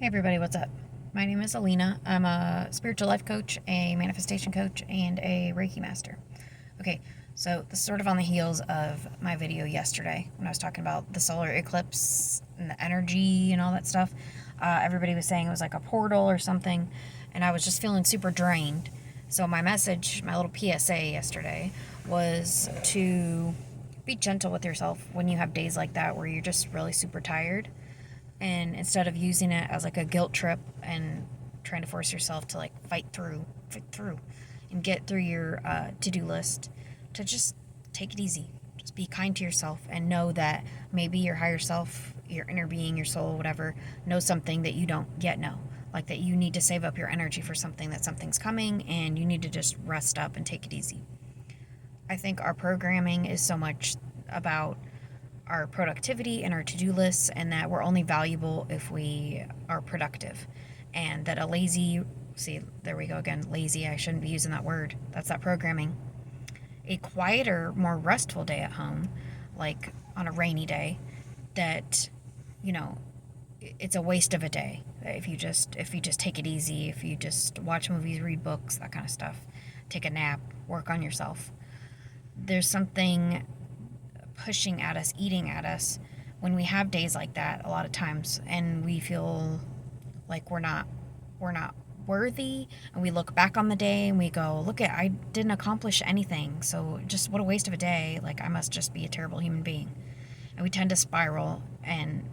Hey everybody, what's up? My name is Alina. I'm a spiritual life coach, a manifestation coach, and a Reiki master. Okay, so this is sort of on the heels of my video yesterday when I was talking about the solar eclipse and the energy and all that stuff. Everybody was saying it was like a portal or something, and I was just feeling super drained. So my message, my little PSA yesterday, was to be gentle with yourself when you have days like that where you're just really super tired, and instead of using it as like a guilt trip and trying to force yourself to like fight through and get through your to-do list, to just take it easy, just be kind to yourself and know that maybe your higher self, your inner being, your soul, whatever, knows something that you don't yet know, like that you need to save up your energy for something, that something's coming and you need to just rest up and take it easy. I think our programming is so much about our productivity and our to-do lists, and that we're only valuable if we are productive, and that a lazy, see, there we go again, lazy, I shouldn't be using that word, that's that programming, a quieter, more restful day at home, like on a rainy day, that, you know, it's a waste of a day if you just take it easy, if you just watch movies, read books, that kind of stuff, take a nap, work on yourself. There's something pushing at us, eating at us when we have days like that a lot of times, and we feel like we're not worthy, and we look back on the day and we go, look at, I didn't accomplish anything, so just what a waste of a day, like I must just be a terrible human being. And we tend to spiral, and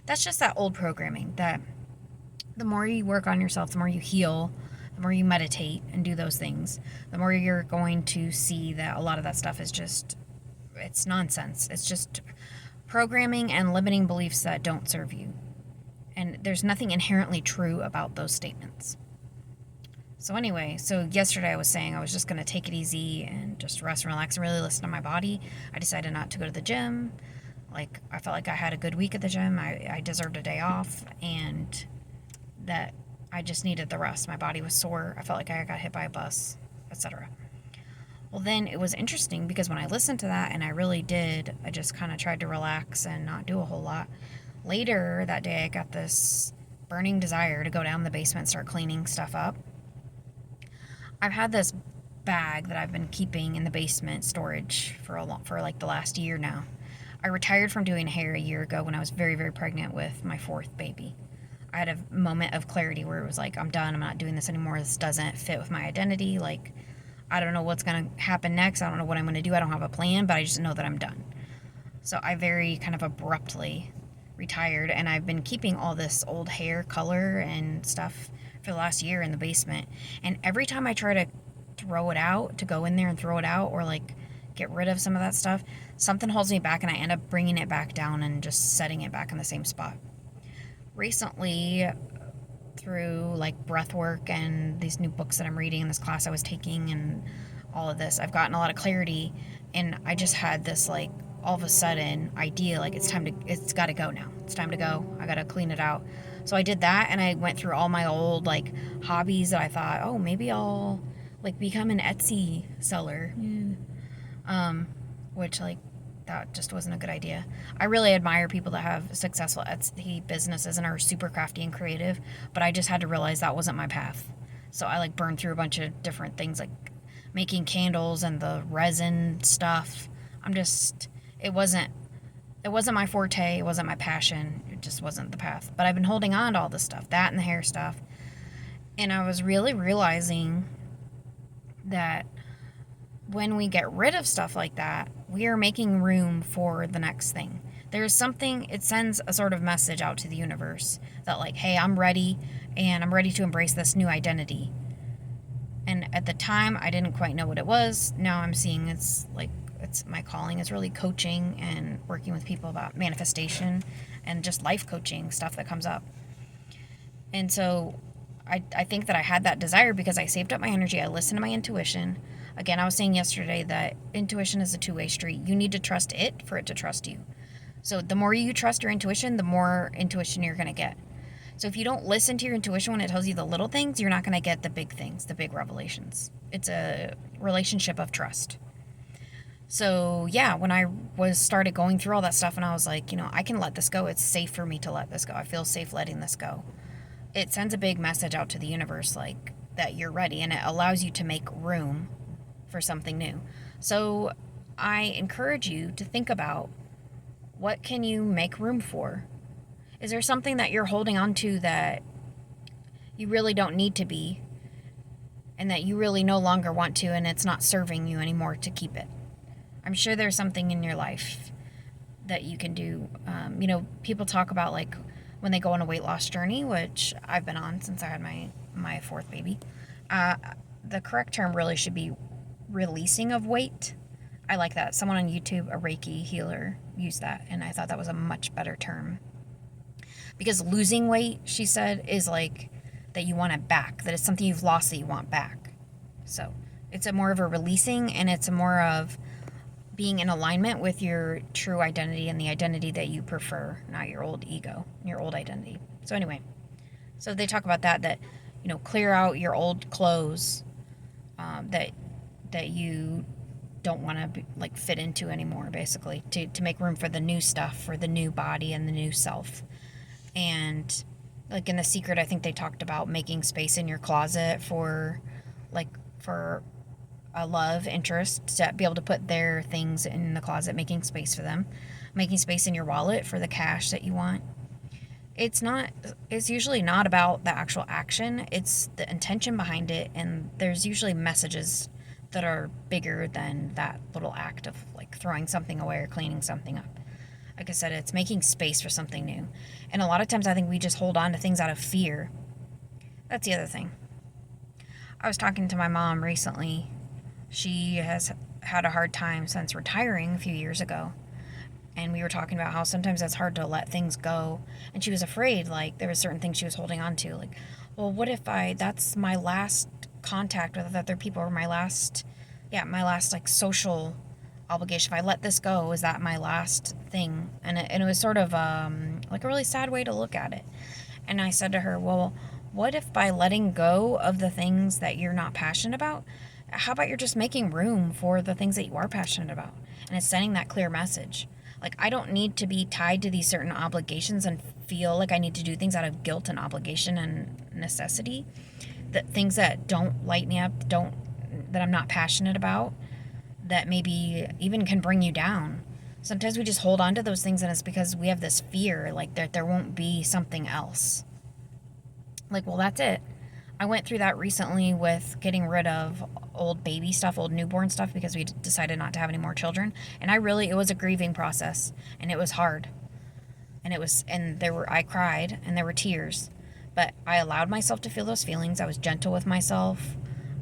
that's just that old programming that the more you work on yourself, the more you heal, the more you meditate and do those things, the more you're going to see that a lot of that stuff is just, it's nonsense. It's just programming and limiting beliefs that don't serve you. And there's nothing inherently true about those statements. So anyway, so yesterday I was saying I was just going to take it easy and just rest and relax and really listen to my body. I decided not to go to the gym. Like, I felt like I had a good week at the gym. I deserved a day off, and that I just needed the rest. My body was sore. I felt like I got hit by a bus, etc. Well, then it was interesting because when I listened to that, and I really did, I just kind of tried to relax and not do a whole lot. Later that day, I got this burning desire to go down in the basement and start cleaning stuff up. I've had this bag that I've been keeping in the basement storage for like the last year now. I retired from doing hair a year ago when I was very, very pregnant with my fourth baby. I had a moment of clarity where it was like, I'm done. I'm not doing this anymore. This doesn't fit with my identity. Like, I don't know what's going to happen next. I don't know what I'm going to do. I don't have a plan, but I just know that I'm done. So I very kind of abruptly retired, and I've been keeping all this old hair color and stuff for the last year in the basement. And every time I try to throw it out, to go in there and throw it out, or like get rid of some of that stuff, something holds me back, and I end up bringing it back down and just setting it back in the same spot. Recently, through like breath work and these new books that I'm reading and this class I was taking and all of this, I've gotten a lot of clarity, and I just had this like all of a sudden idea, like it's got to go now. It's time to go. I got to clean it out. So I did that, and I went through all my old like hobbies that I thought, oh, maybe I'll like become an Etsy seller. Yeah. Which like that just wasn't a good idea. I really admire people that have successful Etsy businesses and are super crafty and creative, but I just had to realize that wasn't my path. So I like burned through a bunch of different things, like making candles and the resin stuff. It wasn't my forte, it wasn't my passion, it just wasn't the path. But I've been holding on to all this stuff, that and the hair stuff. And I was really realizing that when we get rid of stuff like that, we are making room for the next thing. There's something, it sends a sort of message out to the universe that like, hey, I'm ready, and I'm ready to embrace this new identity. And at the time, I didn't quite know what it was. Now I'm seeing it's my calling is really coaching and working with people about manifestation and just life coaching stuff that comes up. And so I think that I had that desire because I saved up my energy. I listened to my intuition. Again, I was saying yesterday that intuition is a two-way street. You need to trust it for it to trust you. So the more you trust your intuition, the more intuition you're going to get. So if you don't listen to your intuition when it tells you the little things, you're not going to get the big things, the big revelations. It's a relationship of trust. So yeah, when I started going through all that stuff, and I was like, I can let this go. It's safe for me to let this go. I feel safe letting this go. it sends a big message out to the universe, like that you're ready, and it allows you to make room for something new. So I encourage you to think about, what can you make room for? Is there something that you're holding on to that you really don't need to be, and that you really no longer want to, and it's not serving you anymore to keep it? I'm sure there's something in your life that you can do. People talk about, like, when they go on a weight loss journey, which I've been on since I had my fourth baby. The correct term really should be releasing of weight. I like that. Someone on YouTube, a Reiki healer, used that, and I thought that was a much better term. Because losing weight, she said, is like that you want it back, that it's something you've lost that you want back. So it's a more of a releasing, and it's a more of being in alignment with your true identity and the identity that you prefer, not your old ego, your old identity. So anyway, so they talk about that clear out your old clothes that you don't want to fit into anymore, basically, to make room for the new stuff, for the new body and the new self. And like in The Secret, I think they talked about making space in your closet for a love interest, to be able to put their things in the closet, making space for them, making space in your wallet for the cash that you want. It's usually not about the actual action, it's the intention behind it, and there's usually messages that are bigger than that little act of like throwing something away or cleaning something up. Like I said, it's making space for something new. And a lot of times I think we just hold on to things out of fear. That's the other thing. I was talking to my mom recently. She has had a hard time since retiring a few years ago. And we were talking about how sometimes it's hard to let things go. And she was afraid, like, there were certain things she was holding on to. Like, well, what if that's my last contact with other people, or my last like social obligation. If I let this go, is that my last thing? And it was sort of like a really sad way to look at it. And I said to her, well, what if by letting go of the things that you're not passionate about, how about you're just making room for the things that you are passionate about? And it's sending that clear message. Like, I don't need to be tied to these certain obligations and feel like I need to do things out of guilt and obligation and necessity. That things that don't light me up, that I'm not passionate about, that maybe even can bring you down. Sometimes we just hold on to those things, and it's because we have this fear, like that there won't be something else. Like, well, that's it. I went through that recently with getting rid of old baby stuff, old newborn stuff, because we decided not to have any more children. And it was a grieving process, and it was hard. I cried, and there were tears, but I allowed myself to feel those feelings. I was gentle with myself,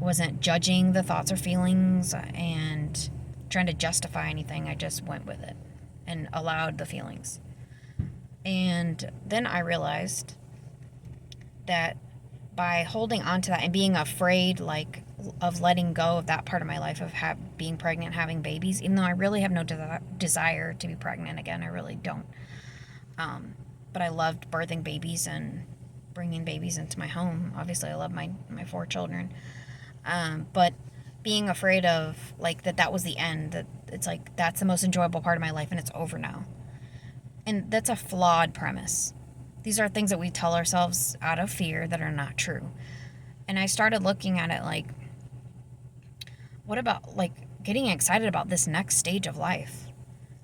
wasn't judging the thoughts or feelings and trying to justify anything. I just went with it and allowed the feelings. And then I realized that by holding on to that and being afraid, like, of letting go of that part of my life of being pregnant, having babies, even though I really have no desire to be pregnant again, I really don't. But I loved birthing babies and bringing babies into my home. Obviously, I love my 4 children. But being afraid of, like, that was the end, that it's like, that's the most enjoyable part of my life and it's over now. And that's a flawed premise. These are things that we tell ourselves out of fear that are not true. And I started looking at it like, what about, like, getting excited about this next stage of life?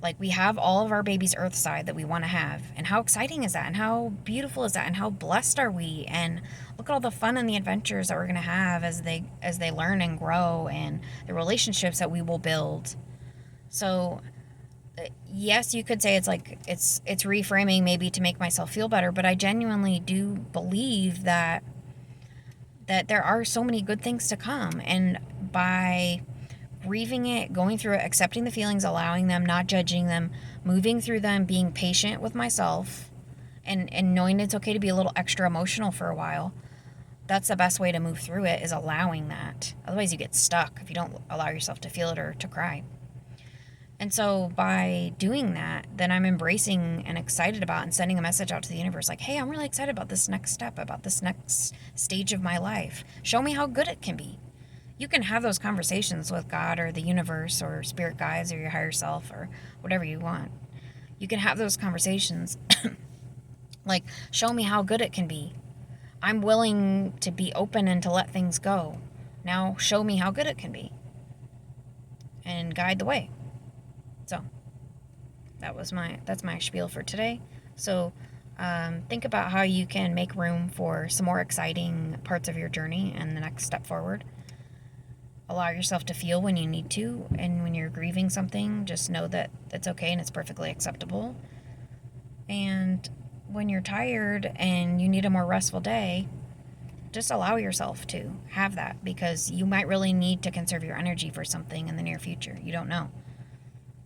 Like, we have all of our babies earthside that we want to have. And how exciting is that? And how beautiful is that? And how blessed are we? And look at all the fun and the adventures that we're going to have as they learn and grow, and the relationships that we will build. So, yes, you could say it's like, it's reframing maybe to make myself feel better, but I genuinely do believe that there are so many good things to come. And by grieving it, going through it, accepting the feelings, allowing them, not judging them, moving through them, being patient with myself, and knowing it's okay to be a little extra emotional for a while, that's the best way to move through it, is allowing that. Otherwise you get stuck if you don't allow yourself to feel it or to cry. And so by doing that, then I'm embracing and excited about and sending a message out to the universe like, hey, I'm really excited about this next step, about this next stage of my life. Show me how good it can be. You can have those conversations with God or the universe or spirit guides or your higher self or whatever you want. You can have those conversations like, show me how good it can be. I'm willing to be open and to let things go. Now show me how good it can be and guide the way. So that's my spiel for today. So think about how you can make room for some more exciting parts of your journey and the next step forward. Allow yourself to feel when you need to, and when you're grieving something, just know that it's okay and it's perfectly acceptable. And when you're tired and you need a more restful day, just allow yourself to have that, because you might really need to conserve your energy for something in the near future. You don't know.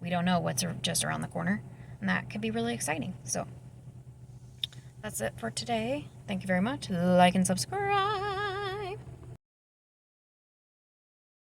We don't know what's just around the corner, and that could be really exciting. So that's it for today. Thank you very much. Like and subscribe.